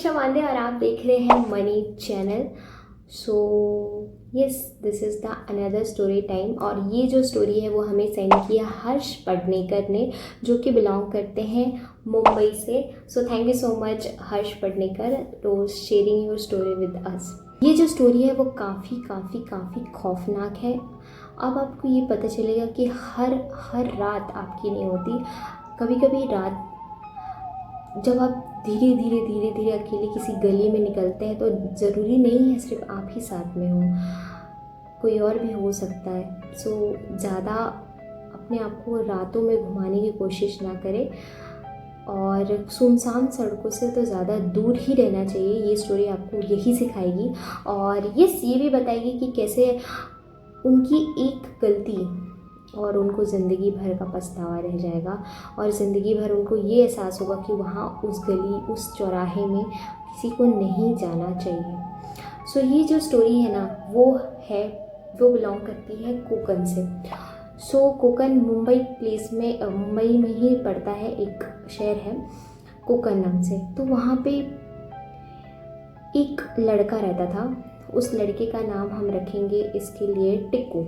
मनीषा मांडे और आप देख रहे हैं money channel. So yes, this is the another story time. और ये जो स्टोरी है वो हमें सेंड किया हर्ष पडनेकर ने, जो कि बिलोंग करते हैं मुंबई से। So thank you so much Harsh Padnekar to sharing your story with us. ये जो स्टोरी है वो काफ़ी काफ़ी काफ़ी खौफनाक है। अब आपको ये पता चलेगा कि हर रात आपकी नहीं होती। कभी कभी रात जब आप धीरे धीरे अकेले किसी गली में निकलते हैं तो ज़रूरी नहीं है सिर्फ आप ही साथ में हो, कोई और भी हो सकता है। सो ज़्यादा अपने आप को रातों में घुमाने की कोशिश ना करें और सुनसान सड़कों से तो ज़्यादा दूर ही रहना चाहिए। ये स्टोरी आपको यही सिखाएगी और ये भी बताएगी कि कैसे उनकी एक गलती और उनको ज़िंदगी भर का पछतावा रह जाएगा और ज़िंदगी भर उनको ये एहसास होगा कि वहाँ उस गली उस चौराहे में किसी को नहीं जाना चाहिए। सो ये जो स्टोरी है ना वो बिलोंग करती है कोकन से। सो कोकन मुंबई मुंबई में ही पड़ता है, एक शहर है कोकन नाम से। तो वहाँ पे एक लड़का रहता था। उस लड़के का नाम हम रखेंगे इसके लिए टिक्कू।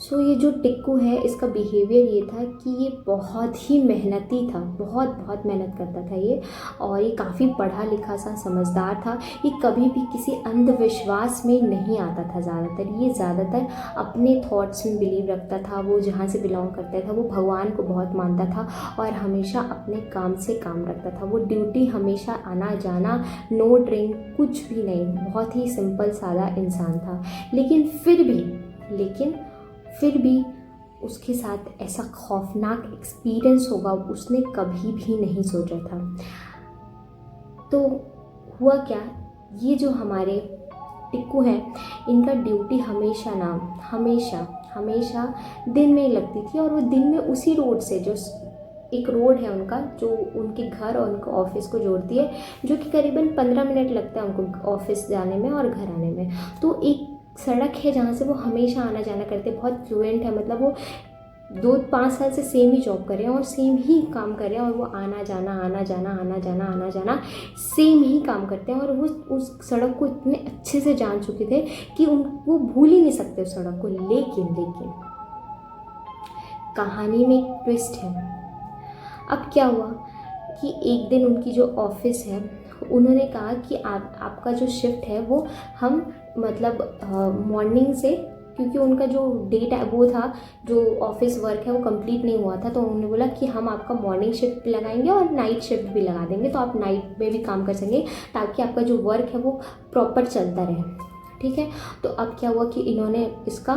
सो ये जो टिक्कू है इसका बिहेवियर ये था कि ये बहुत ही मेहनती था, बहुत मेहनत करता था ये। और ये काफ़ी पढ़ा लिखा सा समझदार था। ये कभी भी किसी अंधविश्वास में नहीं आता था। ये ज़्यादातर अपने थॉट्स में बिलीव रखता था। वो जहाँ से बिलोंग करता था वो भगवान को बहुत मानता था और हमेशा अपने काम से काम रखता था। वो ड्यूटी हमेशा आना जाना, नो ड्रिंक, कुछ भी नहीं। बहुत ही सिंपल सादा इंसान था। लेकिन फिर भी उसके साथ ऐसा खौफनाक एक्सपीरियंस होगा उसने कभी भी नहीं सोचा था। तो हुआ क्या, ये जो हमारे टिक्कू हैं इनका ड्यूटी हमेशा दिन में ही लगती थी। और वो दिन में उसी रोड से, जो एक रोड है उनका जो उनके घर और उनके ऑफिस को जोड़ती है, जो कि करीबन 15 मिनट लगता है उनको ऑफिस जाने में और घर आने में। तो एक सड़क है जहाँ से वो हमेशा आना जाना करते। बहुत फ्लुएंट है, मतलब वो 2-5 साल से सेम ही जॉब कर रहे हैं और सेम ही काम कर रहे हैं और वो आना जाना सेम ही काम करते हैं। और वो उस सड़क को इतने अच्छे से जान चुके थे कि वो भूल ही नहीं सकते उस सड़क को। लेकिन कहानी में एक ट्विस्ट है। अब क्या हुआ कि एक दिन उनकी जो ऑफिस है उन्होंने कहा कि आपका जो शिफ्ट है वो हम मॉर्निंग से, क्योंकि उनका जो डेट वो था, जो ऑफिस वर्क है वो कंप्लीट नहीं हुआ था, तो उन्होंने बोला कि हम आपका मॉर्निंग शिफ्ट भी लगाएंगे और नाइट शिफ्ट भी लगा देंगे, तो आप नाइट में भी काम कर सकेंगे ताकि आपका जो वर्क है वो प्रॉपर चलता रहे। ठीक है। तो अब क्या हुआ कि इन्होंने इसका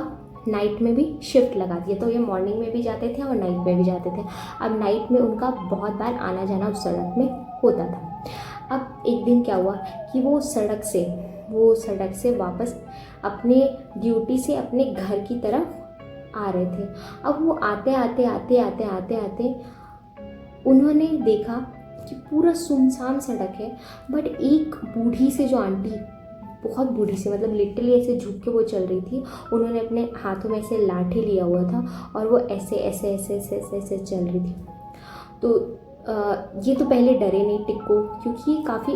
नाइट में भी शिफ्ट लगा दिया। तो ये मॉर्निंग में भी जाते थे और नाइट में भी जाते थे। अब नाइट में उनका बहुत बार आना जाना उस सड़क में होता था। अब एक दिन क्या हुआ कि वो सड़क से वापस अपने ड्यूटी से अपने घर की तरफ आ रहे थे। अब वो आते उन्होंने देखा कि पूरा सुनसान सड़क है, बट एक बूढ़ी से जो आंटी, बहुत बूढ़ी सी, मतलब लिटरली ऐसे झुक के वो चल रही थी। उन्होंने अपने हाथों में ऐसे लाठी लिया हुआ था और वो ऐसे चल रही थी। तो ये तो पहले डरे नहीं टिक्कू, क्योंकि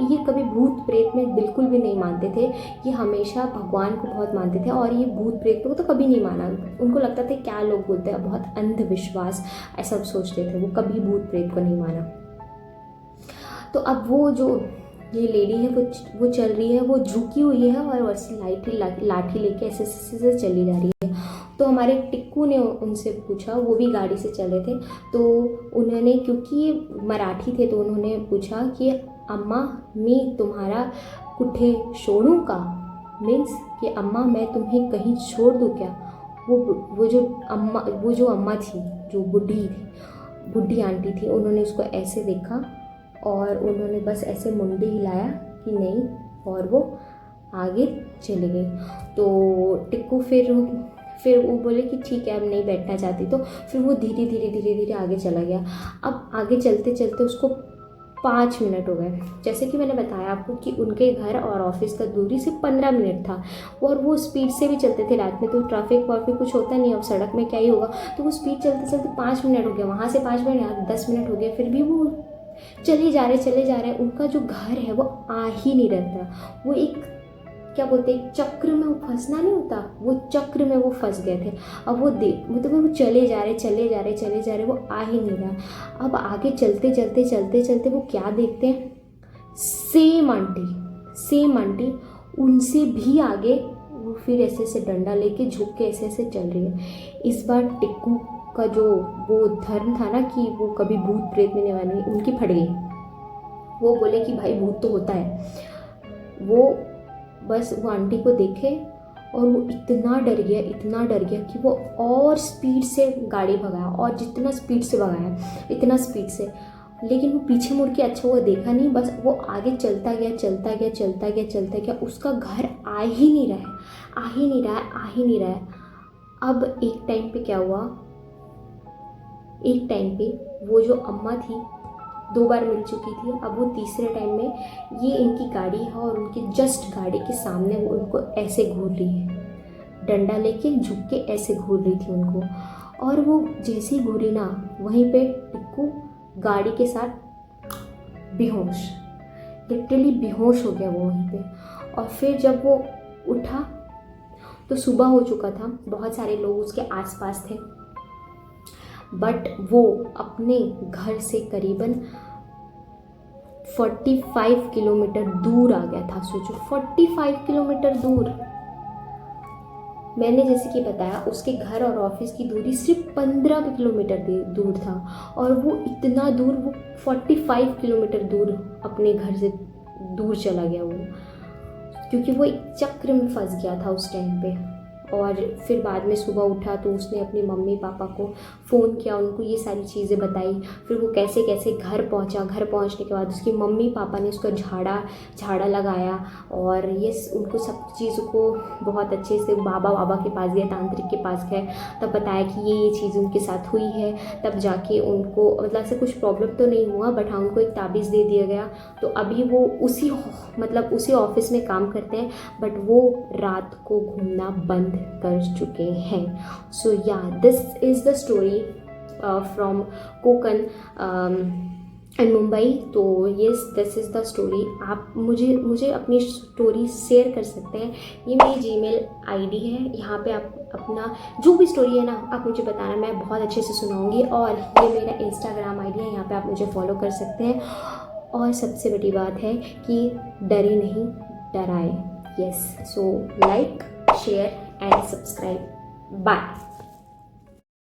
ये कभी भूत प्रेत में बिल्कुल भी नहीं मानते थे। ये हमेशा भगवान को बहुत मानते थे और ये भूत प्रेत को तो कभी नहीं माना। उनको लगता था क्या लोग बोलते हैं, बहुत अंधविश्वास ऐसा सोचते थे। वो कभी भूत प्रेत को नहीं माना। तो अब वो जो ये लेडी है वो चल रही है, वो झुकी हुई है और वैसे लाठी लेके ऐसे चली जा रही है। तो हमारे टिक्कू ने उनसे पूछा, वो भी गाड़ी से चले थे, तो उन्होंने, क्योंकि ये मराठी थे, तो उन्होंने पूछा कि अम्मा मी तुम्हारा कुठे छोड़ूं का, मीन्स कि अम्मा मैं तुम्हें कहीं छोड़ दूँ क्या। वो जो अम्मा थी, जो बुढ़ी आंटी थी, उन्होंने उसको ऐसे देखा और उन्होंने बस ऐसे मुंडी हिलाया कि नहीं, और वो आगे चले गई। तो टिक्कू फिर वो बोले कि ठीक है अब नहीं बैठना चाहती, तो फिर वो धीरे आगे चला गया। अब आगे चलते उसको 5 मिनट हो गए। जैसे कि मैंने बताया आपको कि उनके घर और ऑफिस का दूरी सिर्फ 15 मिनट था और वो स्पीड से भी चलते थे। रात में तो ट्रैफिक कुछ होता नहीं, अब सड़क में क्या ही होगा। तो वो स्पीड चलते 5 मिनट हो गया, वहाँ से 5 मिनट, यहाँ 10 मिनट हो गया, फिर भी वो चले जा रहे, उनका जो घर है वो आ ही नहीं रहता। वो एक क्या बोलते हैं, चक्र में वो फंसना नहीं होता, वो चक्र में वो फंस गए थे। अब वो मतलब वो चले जा रहे, वो आ ही नहीं रहा। अब आगे चलते वो क्या देखते हैं, सेम आंटी उनसे भी आगे वो फिर ऐसे डंडा लेके झुक के ऐसे चल रही है। इस बार टिक्कू का जो वो धर्म था ना कि वो कभी भूत प्रेत में नहीं आने, उनकी फट गई। वो बोले कि भाई भूत तो होता है। वो बस वो आंटी को देखे और वो इतना डर गया कि वो और स्पीड से गाड़ी भगाया, और जितना स्पीड से भगाया इतना स्पीड से, लेकिन वो पीछे मुड़ के अच्छा हुआ देखा नहीं, बस वो आगे चलता गया। उसका घर आ ही नहीं रहा है। अब एक टाइम पे क्या हुआ, एक टाइम पे वो जो अम्मा थी 2 बार मिल चुकी थी, अब वो तीसरे टाइम में ये इनकी गाड़ी है और उनकी जस्ट गाड़ी के सामने वो उनको ऐसे घूर रही है, डंडा लेके झुक के ऐसे घूर रही थी उनको। और वो जैसे ही घूरी ना, वहीं पे टिक्कू गाड़ी के साथ बेहोश, लिटरली बेहोश हो गया वो वहीं पे। और फिर जब वो उठा तो सुबह हो चुका था, बहुत सारे लोग उसके आसपास थे, बट वो अपने घर से करीबन 45 किलोमीटर दूर आ गया था। सोचो 45 किलोमीटर दूर। मैंने जैसे कि बताया उसके घर और ऑफिस की दूरी सिर्फ 15 किलोमीटर दूर था, और वो इतना दूर, वो 45 किलोमीटर दूर अपने घर से दूर चला गया वो, क्योंकि वो एक चक्र में फंस गया था उस टाइम पे। और फिर बाद में सुबह उठा तो उसने अपने मम्मी पापा को फ़ोन किया, उनको ये सारी चीज़ें बताई। फिर वो कैसे कैसे घर पहुंचा। घर पहुंचने के बाद उसकी मम्मी पापा ने उसका झाड़ा लगाया, और ये उनको सब चीज़ों को बहुत अच्छे से बाबा के पास गए, तांत्रिक के पास गए, तब बताया कि ये चीज़ उनके साथ हुई है। तब जाके उनको मतलब से कुछ प्रॉब्लम तो नहीं हुआ, बट हाँ उनको एक ताबीज़ दे दिया गया। तो अभी वो उसी ऑफिस में काम करते हैं, बट वो रात को घूमना बंद कर चुके हैं। So yeah this is the story from Konkan and Mumbai. तो yes, this is the story. आप मुझे अपनी स्टोरी शेयर कर सकते हैं। ये मेरी जीमेल आईडी है, यहाँ पे आप अपना जो भी स्टोरी है ना आप मुझे बताना, मैं बहुत अच्छे से सुनाऊंगी। और ये मेरा इंस्टाग्राम आईडी है, यहाँ पे आप मुझे फॉलो कर सकते हैं। और सबसे बड़ी बात है कि डरे नहीं, डराए। Yes, so like, share and subscribe. Bye.